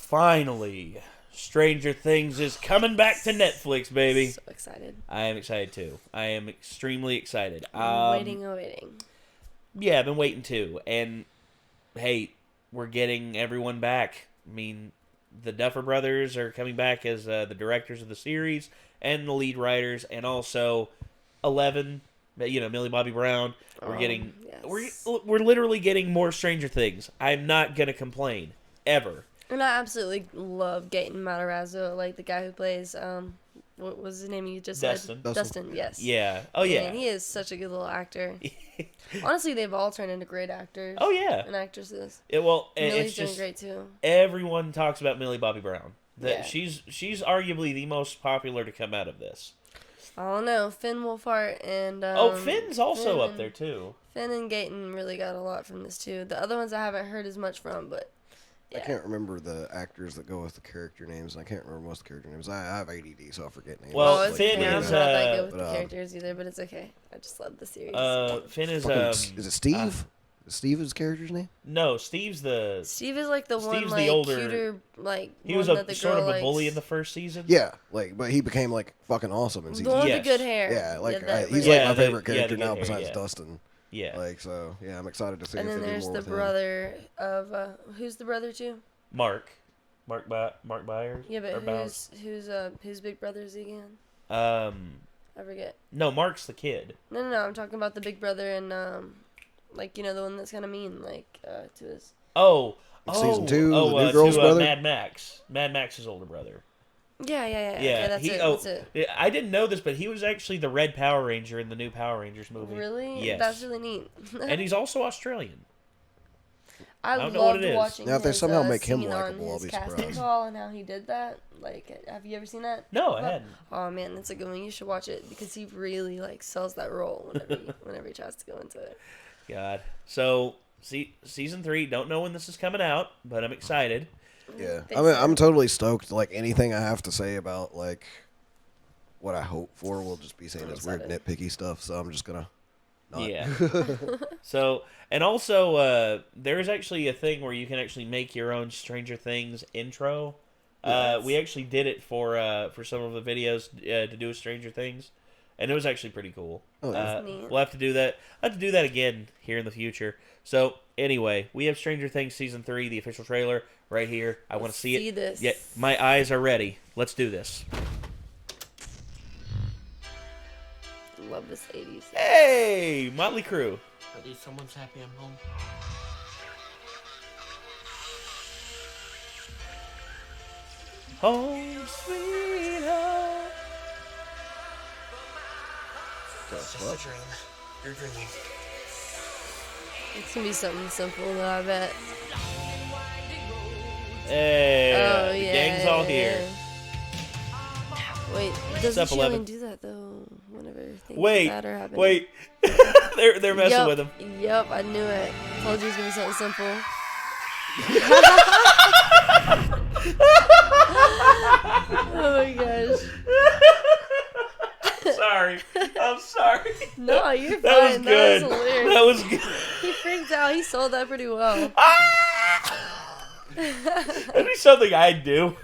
Finally, Stranger Things is coming back to Netflix, baby. So excited. I am excited too. I am extremely excited. Waiting. Yeah, I've been waiting too. And hey, we're getting everyone back. I mean, the Duffer Brothers are coming back as the directors of the series and the lead writers, and also 11. Millie Bobby Brown. We're getting, we're literally getting more Stranger Things. I'm not gonna complain ever. And I absolutely love Gaten Matarazzo, like the guy who plays what was his name you just said? Dustin, yes. Yeah. Oh yeah. Man, he is such a good little actor. Honestly, they've all turned into great actors. Oh yeah. And actresses. Millie's it's doing great too. Everyone talks about Millie Bobby Brown. Yeah. She's arguably the most popular to come out of this. I don't know. Finn Wolfhard and Finn's also up there too. Finn and Gaten really got a lot from this too. The other ones I haven't heard as much from, but yeah. I can't remember the actors that go with the character names, and I can't remember most of the character names. I have ADD, so I forget names. Well, Finn I'm is not that good with the characters either, but it's okay. I just love the series. Finn is is it Steve? Is Steve his character's name? No, Steve is like the one like the older, cuter, like he was one that the sort girl of a likes. bully in the first season. Yeah, but he became like fucking awesome in season. The one with Yes. the good hair. Yeah, he's like my favorite character now hair, besides Dustin. Yeah. I'm excited to see. And if then they do there's more the with brother of who's the brother too? Mark Byers. Yeah, but whose big brother is he again? I forget. No, Mark's the kid. No, I'm talking about the big brother and the one that's kind of mean to his. Season 2, the new girl's brother. Mad Max. Mad Max's older brother. Yeah. Okay, that's it. I didn't know this, but he was actually the Red Power Ranger in the new Power Rangers movie. Really? Yes. That's really neat. And he's also Australian. I loved watching now, if they somehow make him singing likable, on I'll be his casting surprised. call and how he did that. Like, have you ever seen that? No, I hadn't. Oh man, that's a good one. You should watch it because he really sells that role whenever he tries to go into it. God. So, season 3, don't know when this is coming out, but I'm excited. Yeah. I'm totally stoked. Like, anything I have to say about, like, what I hope for will just be saying this weird nitpicky stuff, so I'm just gonna not. Yeah. So, and also, there's actually a thing where you can actually make your own Stranger Things intro. We actually did it for some of the videos to do with Stranger Things. And it was actually pretty cool. Oh, that's neat. We'll have to do that. I'll have to do that again here in the future. So, anyway, we have Stranger Things Season 3, the official trailer, right here. I want to see it. This. Yeah, my eyes are ready. Let's do this. Love this 80s. Hey! Motley Crue. At least someone's happy I'm home. Home sweet home. It's just a dream. You're dreaming. It's gonna be something simple, though, I bet. Hey, the gang's all here. Wait, doesn't she only do that though? Whenever things like that are happening. Wait, they're messing with him. Yep, I knew it. Told you it was gonna be something simple. Oh my gosh. I'm sorry. No, you're fine. That was good. That was hilarious. That was good. He freaked out. He sold that pretty well. That'd be something I'd do.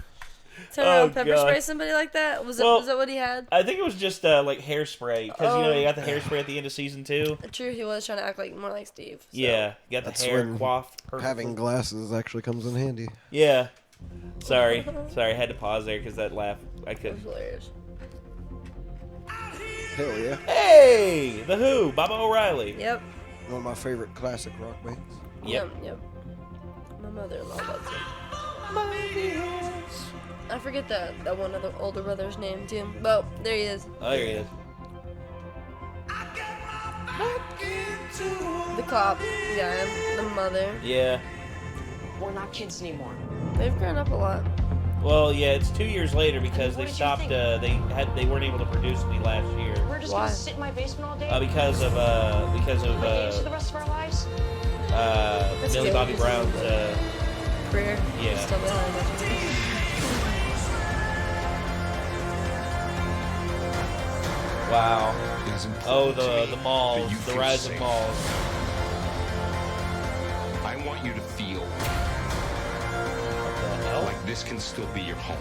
Turn around, pepper spray somebody like that? Was that what he had? I think it was just like hairspray because he got the hairspray at the end of season 2. True, he was trying to act more like Steve. So. Yeah, got the hair coiffed perfectly. Having glasses actually comes in handy. Yeah. Sorry, I had to pause there because that laugh I couldn't. That was hilarious. Hell yeah. Hey, The Who, Baba O'Reilly. Yep. One of my favorite classic rock bands. Yep. My mother-in-law loves it. I forget that one other older brother's name too. Well, there he is. Oh, there he is. The cop guy, the mother. Yeah. We're not kids anymore. They've grown up a lot. Well, yeah, it's 2 years later because they stopped. They weren't able to produce any last year. We're just gonna sit in my basement all day. Because of for the rest of our lives. Millie Bobby Brown's career. Yeah. Still behind it. Wow. Oh, the malls, the rise of malls. I want you to feel What the hell? like this can still be your home.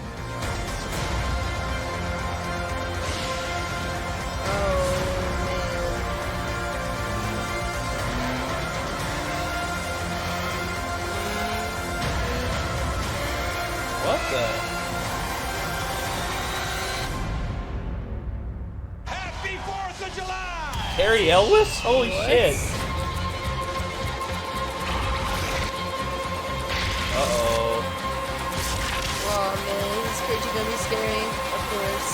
What the? Happy 4th of July! Harry Elwes? Holy shit. Uh-oh. Oh man, this cage is gonna be scary, of course.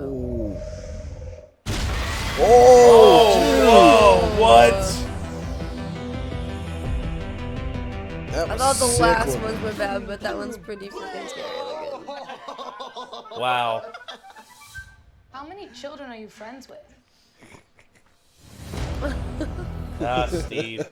Ooh. Oh, whoa, what? That I was thought the sick last one. ones were bad, but that one's pretty freaking scary looking. Wow. How many children are you friends with? Ah, Steve.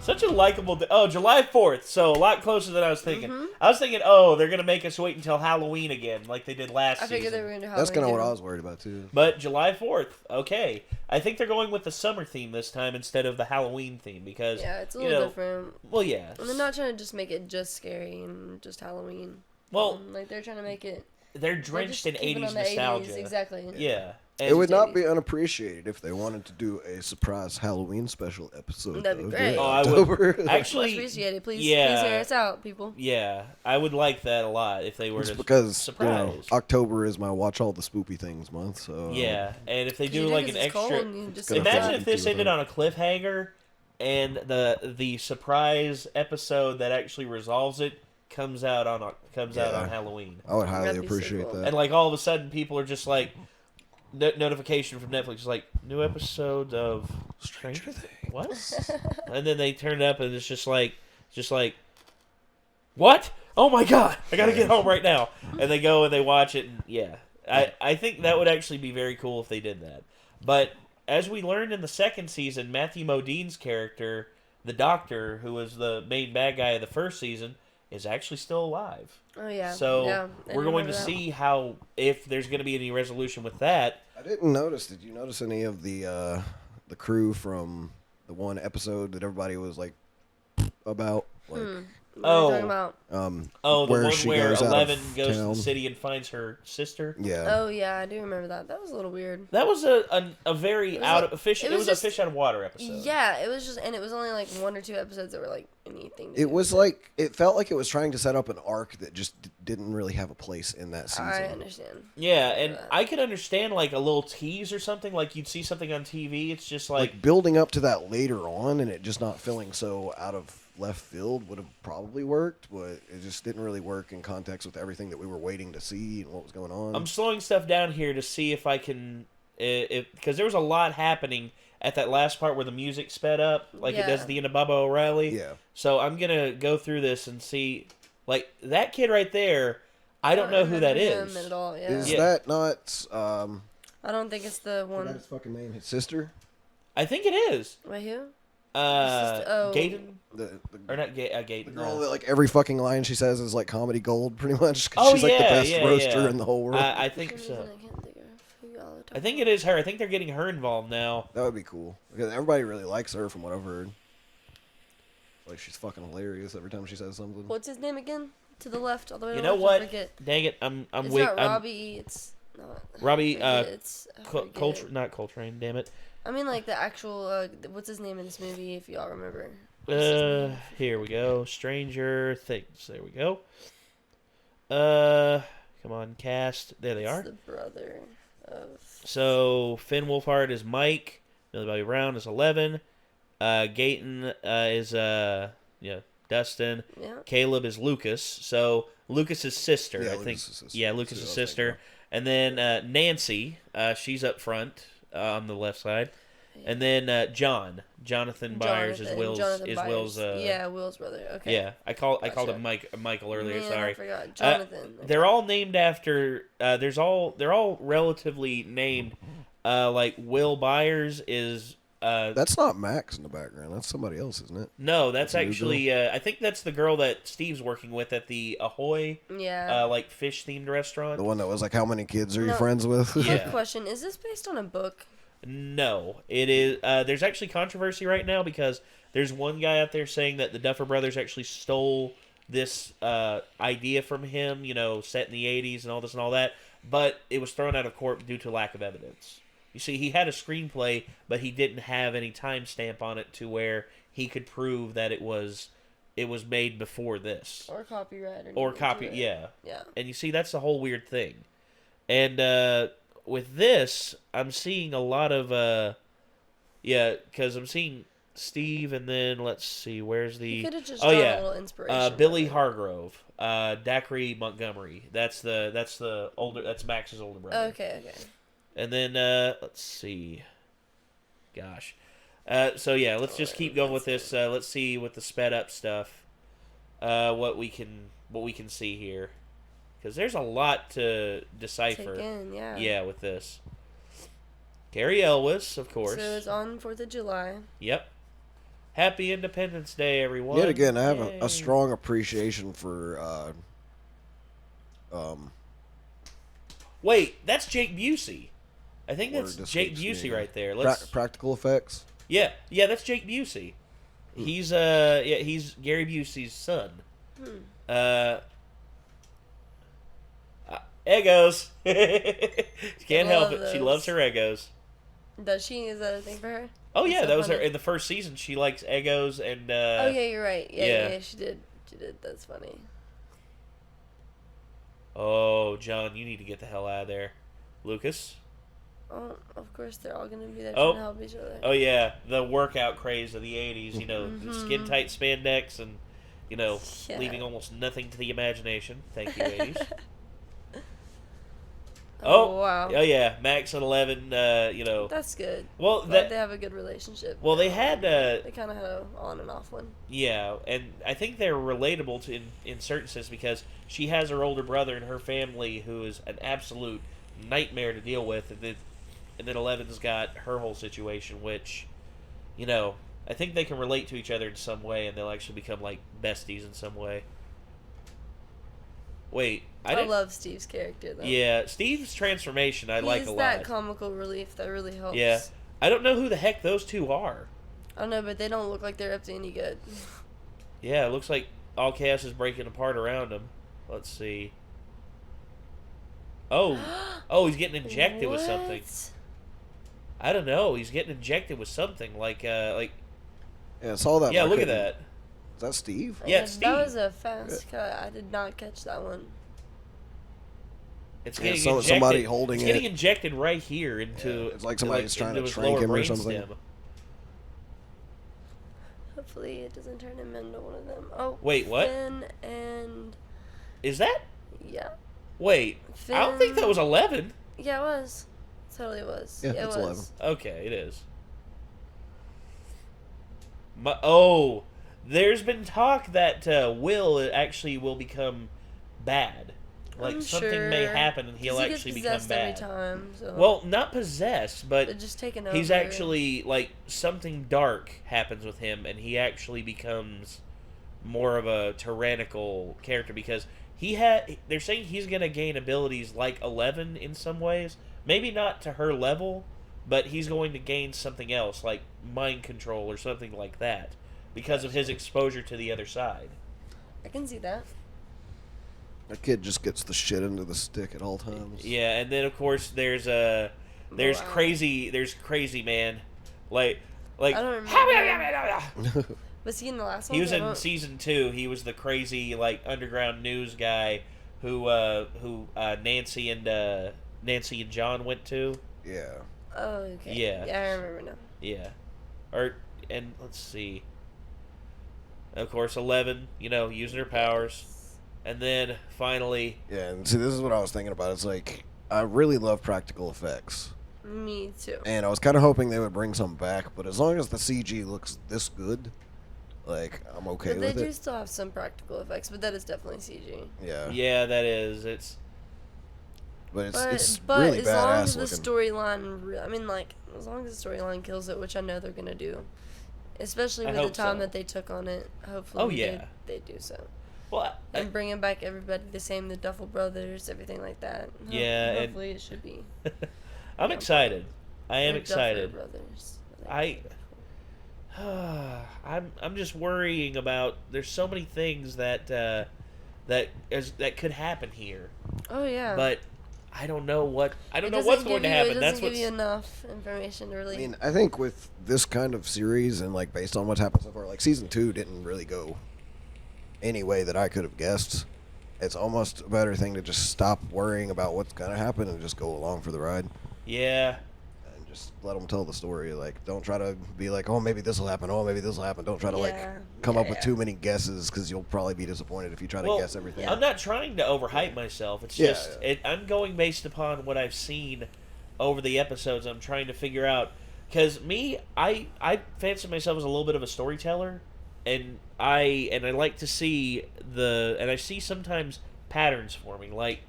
Such a likable day. Oh, July 4th, so a lot closer than I was thinking. I was thinking, oh, they're going to make us wait until Halloween again, like they did last I season. figured they were gonna do That's kind of what I Halloween. was worried about too. But July 4th, okay. I think they're going with the summer theme this time instead of the Halloween theme because, Yeah, it's a you little know, different. well, yeah. And they're not trying to just make it just scary and just Halloween. Well, Like they're trying to make it. they're they're drenched just in keeping 80s on the nostalgia. 80s, exactly. Yeah. And It would not be unappreciated if they wanted to do a surprise Halloween special episode. That'd be though, great. during Oh, I would. October. Much Actually, appreciated. Please, yeah. please hear us out, people. yeah, I would like that a lot if they were It's to because surprise. October is my watch all the spoopy things month. So Yeah, and if they do You like 'cause an it's cold extra, and you just Gonna imagine fucking if this do ended that. on a cliffhanger, and the surprise episode that actually resolves it comes out on Yeah. Halloween, I would highly That'd be so appreciate cool. that. and like all of a sudden people are just like notification from Netflix like new episode of Stranger Things. What? And then they turn it up and it's just like what? Oh my god! I gotta get home right now. And they go and they watch it. And yeah, I think that would actually be very cool if they did that. But as we learned in the second season, Matthew Modine's character, the Doctor, who was the main bad guy of the first season, is actually still alive. Oh yeah. So yeah, I we're do going to remember that. see how if there's going to be any resolution with that. I didn't notice. Did you notice any of the crew from the one episode that everybody was like about? Like, What are you talking about? Oh, the where one she where goes out of 11 goes to town. the city and finds her sister. Yeah. Oh yeah, I do remember that. That was a little weird. That was a very was out like- of fish. It it was was a just- fish out of water episode. Yeah, it was just, and it was only like 1 or 2 episodes that were like anything. To It do was with like it felt like it was trying to set up an arc that just didn't really have a place in that season. I understand. Yeah, and I could understand like a little tease or something. Like you'd see something on TV. It's just Like building up to that later on, and it just not feeling so out of left field would have probably worked, but it just didn't really work in context with everything that we were waiting to see and what was going on. I'm slowing stuff down here to see if I can, because there was a lot happening at that last part where the music sped up, like it does Yeah. at the end of Bubba O'Reilly. Yeah. So I'm gonna go through this and see, like that kid right there. I don't know who that remember is. him at all. Yeah. Is Yeah. that not I don't think it's the forgot one. his fucking name? His sister? I think it is. Wait, who? Gaten The or not Gaten. the girl that like every fucking line she says is like comedy gold, pretty much. 'Cause Oh, she's like the yeah, best yeah, roaster yeah. in the whole world. I think For some so. reason, I can't think of who y'all are I talking think it is her. I think they're getting her involved now. That would be cool because everybody really likes her from what I've heard. Like she's fucking hilarious every time she says something. What's his name again? To the left, all the way to You the know left. what? I forget. Dang it! I'm It's weak. not I'm Robbie. It's not. Robbie. I forget, it's I forget. Not Coltrane. Damn it. I mean, like the actual. What's his name in this movie? If y'all remember. Here we go. Stranger Things. There we go. Come on, cast. There they It's are. the brother of. So Finn Wolfhard is Mike. Millie Bobby Brown is 11. Gaten is Dustin. Yeah. Caleb is Lucas. So Lucas's sister, Yeah, I think. Lucas's sister. Yeah, That's Lucas's who I was sister. And then Nancy, she's up front on the left side. And then Johnathan Byers is Jonathan- Will's. Jonathan Is Byers. Will's. Yeah, Will's brother. Okay. Yeah, I called Gotcha. him Michael earlier. Man, Sorry. I forgot. Jonathan. They're all named after. They're all relatively named. Like Will Byers is. That's not Max in the background. That's somebody else, isn't it? No, that's New girl? actually. I think that's the girl that Steve's working with at the Ahoy, Yeah. like fish themed restaurant. The one that was like, "How many kids are you No. friends with?" Yeah. Quick question: is this based on a book? No, it is. There's actually controversy right now because there's one guy out there saying that the Duffer Brothers actually stole this idea from him, set in the 80s and all this and all that, but it was thrown out of court due to lack of evidence. You see, he had a screenplay, but he didn't have any timestamp on it to where he could prove that it was made before this. Or copyright. Yeah. Yeah. And you see, that's the whole weird thing. And with this, I'm seeing a lot of, because I'm seeing Steve, and then let's see, where's the... You could have just drawn a little inspiration. Billy Hargrove, Dacre Montgomery. That's Max's older brother. Okay. And then let's see. Gosh. Let's just keep going with this. Let's see with the sped up stuff. What we can see here, because there's a lot to decipher. Take in, yeah. Yeah, with this. Cary Elwes, of course. So it's on 4th of July. Yep. Happy Independence Day, everyone. Yet again, I have a strong appreciation for. Wait, that's Jake Busey. I think that's Jake Busey right there. Practical effects. Yeah, that's Jake Busey. He's Gary Busey's son. Eggos. She can't help it. She loves her Eggos. Does she? Is that a thing for her? Oh yeah, so that was funny. her in the first season. She likes Eggos and. Oh yeah, you're right. Yeah, she did. That's funny. Oh, John, you need to get the hell out of there, Lucas. Oh, of course they're all gonna be there Oh. trying to help each other. Oh yeah, the workout craze of the '80s. The skin tight spandex and Yeah. leaving almost nothing to the imagination. Thank you, '80s. Oh wow. Oh yeah, Max and 11. That's good. Well, Glad they have a good relationship. Well, they had. They kind of had an on and off one. Yeah, and I think they're relatable to in certain sense because she has her older brother and her family who is an absolute nightmare to deal with, and then 11's got her whole situation, which, I think they can relate to each other in some way, and they'll actually become like besties in some way. Wait, I love Steve's character though. Yeah, Steve's transformation I like a lot. He's that comical relief that really helps. Yeah, I don't know who the heck those two are. I don't know, but they don't look like they're up to any good. Yeah, it looks like all chaos is breaking apart around him. Let's see. Oh, he's getting injected with something. I don't know. He's getting injected with something like. Yeah, I saw that. Yeah, look at that. Is that Steve? Yeah, Steve. That was a fast cut. I did not catch that one. It's getting injected. Somebody holding it. It's getting injected right here into. Yeah, it's like somebody's trying to his shrink him or brainstem. something. Hopefully, it doesn't turn him into one of them. Oh. Wait, what? Finn and. Is that? Yeah. Wait, Finn... I don't think that was 11. Yeah, it was. Totally was. Yeah, it it's was. 11. Okay, it is. There's been talk that Will actually will become bad. Like I'm something sure, may happen and he'll actually become bad. Every time, so. Well, not possessed, but They're just taking over. he's actually like something dark happens with him, and he actually becomes more of a tyrannical character because they're saying he's gonna gain abilities like 11 in some ways, maybe not to her level, but he's going to gain something else like mind control or something like that because of his exposure to the other side. I can see that. That kid just gets the shit into the stick at all times. Yeah, and then of course there's crazy man, like I don't remember. Was he in the last one? He was in season 2. He was the crazy like underground news guy who Nancy and John went to. Yeah. Oh, okay. Yeah. Yeah, I remember now. Yeah. And let's see. Of course, 11, using her powers. And then, finally... Yeah, and see, this is what I was thinking about. It's like, I really love practical effects. Me too. And I was kind of hoping they would bring some back, but as long as the CG looks this good, like, I'm okay with it. They do still have some practical effects, but that is definitely CG. Yeah. Yeah, that is. But it's but really as long badass as the looking. storyline, as long as the storyline kills it, which I know they're gonna do, especially with the time that they took on it. Hopefully, they do so. Well, and bringing back everybody the same, the Duffel brothers, everything like that. Yeah, hopefully it should be. I'm excited. I am excited. Brothers. I'm just worrying about. There's so many things that could happen here, Oh yeah. but I don't know what It what's doesn't going to give you- happen. It That's doesn't give what's you enough information to really. I mean, I think with this kind of series and like based on what's happened so far, like season 2 didn't really go any way that I could have guessed. It's almost a better thing to just stop worrying about what's gonna happen and just go along for the ride yeah. and just let them tell the story. Like, don't try to be like, oh, maybe this will happen. Oh, maybe this will happen. Don't try to like come up with too many guesses because you'll probably be disappointed if you try to guess everything. I'm not trying to overhype myself. It's just I'm going based upon what I've seen over the episodes. I'm trying to figure out because I fancy myself as a little bit of a storyteller, and I like to see I see sometimes patterns forming, like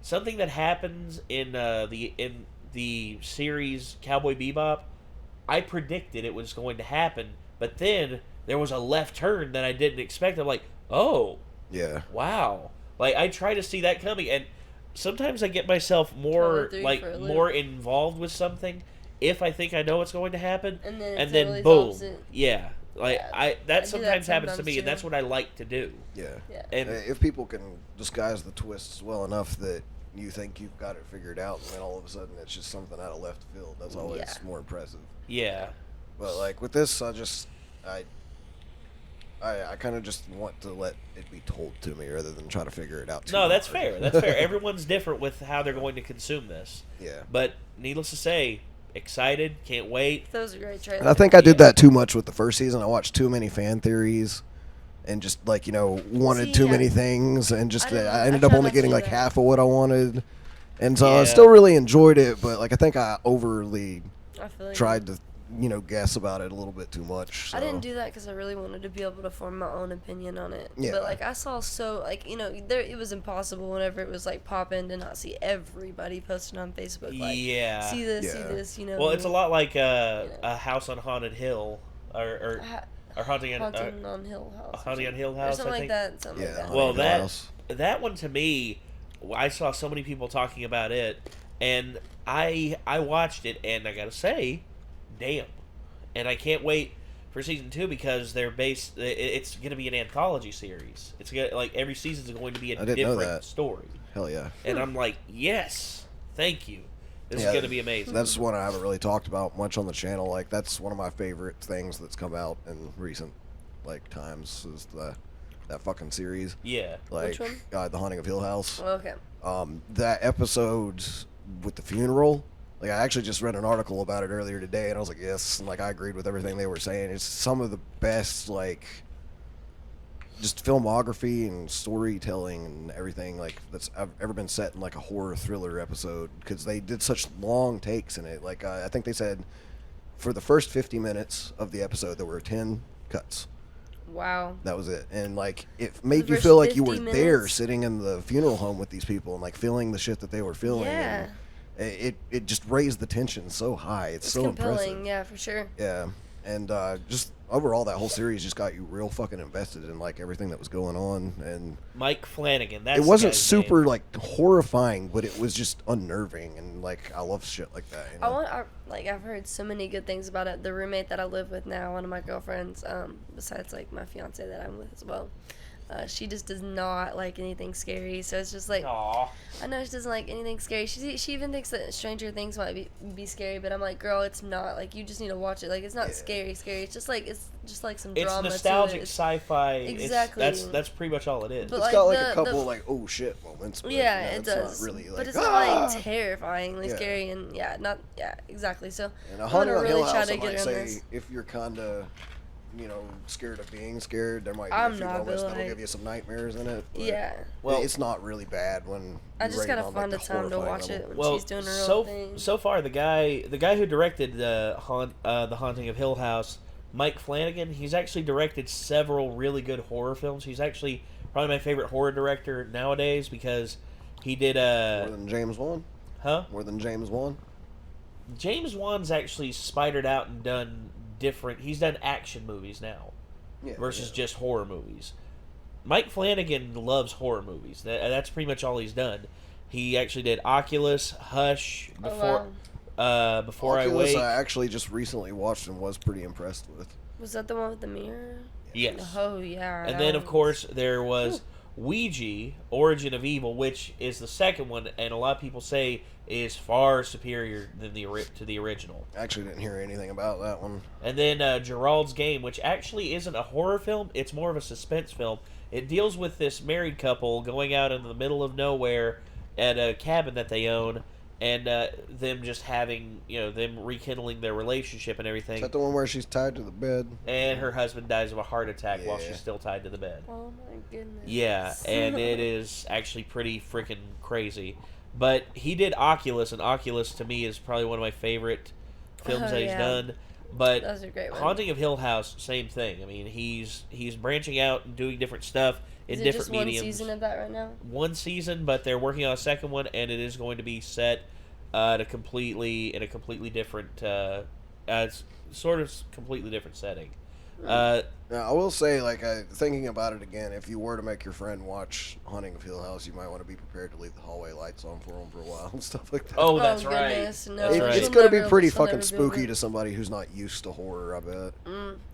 something that happens in the series Cowboy Bebop. I predicted it was going to happen, but then there was a left turn that I didn't expect. I'm like, oh, Yeah. wow. Like, I try to see that coming, and sometimes I get myself more more involved with something if I think I know what's going to happen, And then and it's then always boom, opposite. yeah. Like Yeah, that I do that sometimes happens to sometimes me, and too. that's what I like to do. Yeah. Yeah. And If people can disguise the twists well enough that you think you've got it figured out, and then all of a sudden it's just something out of left field, that's always more impressive. yeah, But like with this, I kind of just want to let it be told to me rather than try to figure it out. no, that's hard. fair. That's fair. Everyone's different with how they're going to consume this. Yeah. But needless to say, excited, can't wait. That was a great trailer. And I think I did that too much with the first season. I watched too many fan theories, and just like wanted See, too yeah. many things, and just I I ended up try only not to getting do like that. half of what I wanted, and so I Yeah. still really enjoyed it. But like I think I overly I feel like tried to guess about it a little bit too much. So. I didn't do that because I really wanted to be able to form my own opinion on it. Yeah. But like I saw it was impossible whenever it was like popping to not see everybody posting on Facebook like Yeah. see this, see Yeah. this, Well, it's a lot like a House on Haunted Hill, or Haunting on Haunting on Hill House. Haunting on Hill or House. something I like think. that. Something Yeah. like that. Well, Haunted Hill House. that one to me, I saw so many people talking about it, and I watched it, and I gotta say, damn, and I can't wait for season 2 because it's gonna be an anthology series. It's gonna, like, every season's going to be a I didn't know different that. story, Hell yeah. and I'm like, yes, thank you. This is gonna be amazing. That's one I haven't really talked about much on the channel. Like that's one of my favorite things that's come out in recent times is that fucking series. Yeah. Like Which one? The Haunting of Hill House. Okay. That episode with the funeral. Like I actually just read an article about it earlier today, and I was like, yes, and, like I agreed with everything they were saying. It's some of the best just filmography and storytelling and everything that's ever been set in like a horror thriller episode because they did such long takes in it. Like I think they said for the first 50 minutes of the episode there were 10 cuts. Wow. That was it, and like it made The you first feel like you 50 were there, minutes? sitting in the funeral home with these people and like feeling the shit that they were feeling. Yeah. And it just raised the tension so high. It's so compelling, impressive. yeah, for sure. Yeah, and just overall, that whole series just got you real fucking invested in like everything that was going on, and Mike Flanagan. That's it wasn't the guy's super name. like horrifying, but it was just unnerving, and like I love shit like that. You know? I've heard so many good things about it. The roommate that I live with now, one of my girlfriends, besides like my fiance that I'm with as well, she just does not like anything scary. So it's just like, Aw. I know she doesn't like anything scary. She even thinks that Stranger Things might be scary, but I'm like, girl, it's not. Like, you just need to watch it. Like, it's not scary. It's just like some It's drama nostalgic to it. sci-fi. Exactly. That's pretty much all it is. But It's like got like the- a couple the- like oh shit moments. But, Yeah, no, it it's does. Not really like, but it's not like terrifyingly Yeah. scary, and exactly. So And a I'm Haunting gonna on really Hill try House, to I get might on say, this. if you're kinda, scared of being scared, there might be I'm a few not, moments but, that'll like- give you some nightmares in it. But Yeah. Well- it's not really bad when. I you just rate gotta it on, find like, a the time to horrifying watch level. it when Well, she's doing her own thing. so far the guy who directed the Haunting of Hill House, Mike Flanagan, he's actually directed several really good horror films. He's actually probably my favorite horror director nowadays because he did More than James Wan. More than James Wan. James Wan's actually spidered out and done different. He's done action movies now versus just horror movies. Mike Flanagan loves horror movies. That's pretty much all he's done. He actually did Oculus, Hush, before I Oculus, Wake. I actually just recently watched and was pretty impressed with. Was that the one with the mirror? Yes. Oh, yeah. And that then, of one course, there was Ouija, Origin of Evil, which is the second one, and a lot of people say is far superior than to the original. I actually didn't hear anything about that one. And then Gerald's Game, which actually isn't a horror film, it's more of a suspense film. It deals with this married couple going out in the middle of nowhere at a cabin that they own, and them just having, them rekindling their relationship and everything. Is that the one where she's tied to the bed? And her husband dies of a heart attack while she's still tied to the bed. Oh my goodness. Yeah, and it is actually pretty freaking crazy. But he did Oculus, and Oculus to me is probably one of my favorite films that he's done. But that was a great one. Haunting of Hill House, same thing. I mean, he's branching out and doing different stuff in different mediums. Is it just one season of that right now? One season, but they're working on a second one, and it is going to be set in a completely different, it's sort of completely different setting. Now, I will say, thinking about it again, if you were to make your friend watch Haunting of Hill House, you might want to be prepared to leave the hallway lights on for them for a while and stuff like that. Oh, that's right. Goodness, no. That's right. It's going to be pretty fucking spooky to somebody who's not used to horror, I bet.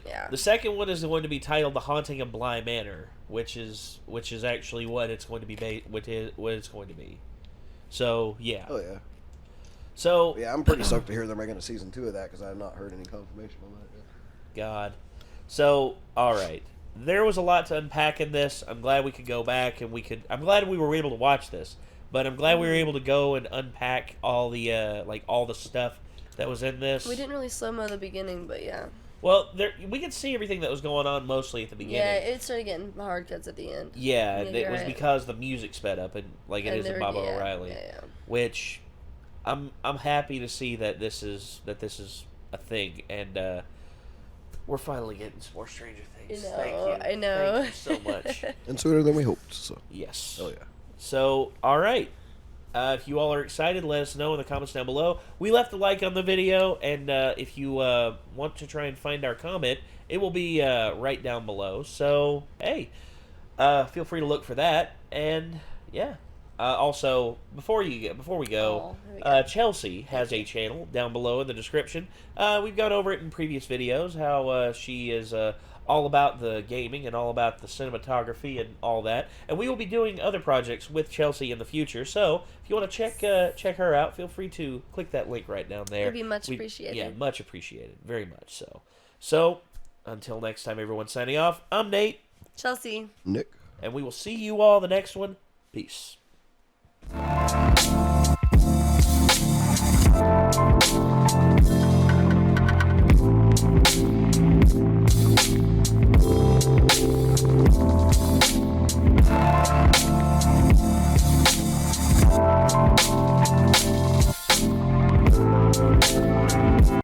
Yeah. The second one is going to be titled The Haunting of Bly Manor, which is actually what it's going to be what it's going to be. So, yeah. Oh, yeah. So, yeah, I'm pretty stoked to hear they're making a season 2 of that because I have not heard any confirmation on that yet. God. So, all right. There was a lot to unpack in this. I'm glad we could go back and I'm glad we were able to watch this, but I'm glad we were able to go and unpack all the all the stuff that was in this. We didn't really slow-mo the beginning, but yeah. Well, we could see everything that was going on mostly at the beginning. Yeah, it started getting hard cuts at the end. Yeah, it was because the music sped up and it is in Baba O'Reilly, which I'm happy to see that this is a thing, and we're finally getting some more Stranger Things. Thank you. I know. Thank you so much. And sooner than we hoped. So. Yes. Oh yeah. So, all right. If you all are excited, let us know in the comments down below. We left a like on the video, and if you want to try and find our comment, it will be right down below. So, hey, feel free to look for that. And yeah. Also, before we go, Chelsea has a channel down below in the description. We've gone over it in previous videos, how she is all about the gaming and all about the cinematography and all that. And we will be doing other projects with Chelsea in the future. So, if you want to check her out, feel free to click that link right down there. It would be much appreciated. Yeah, much appreciated. Very much so. So, until next time, everyone signing off, I'm Nate. Chelsea. Nick. And we will see you all the next one. Peace.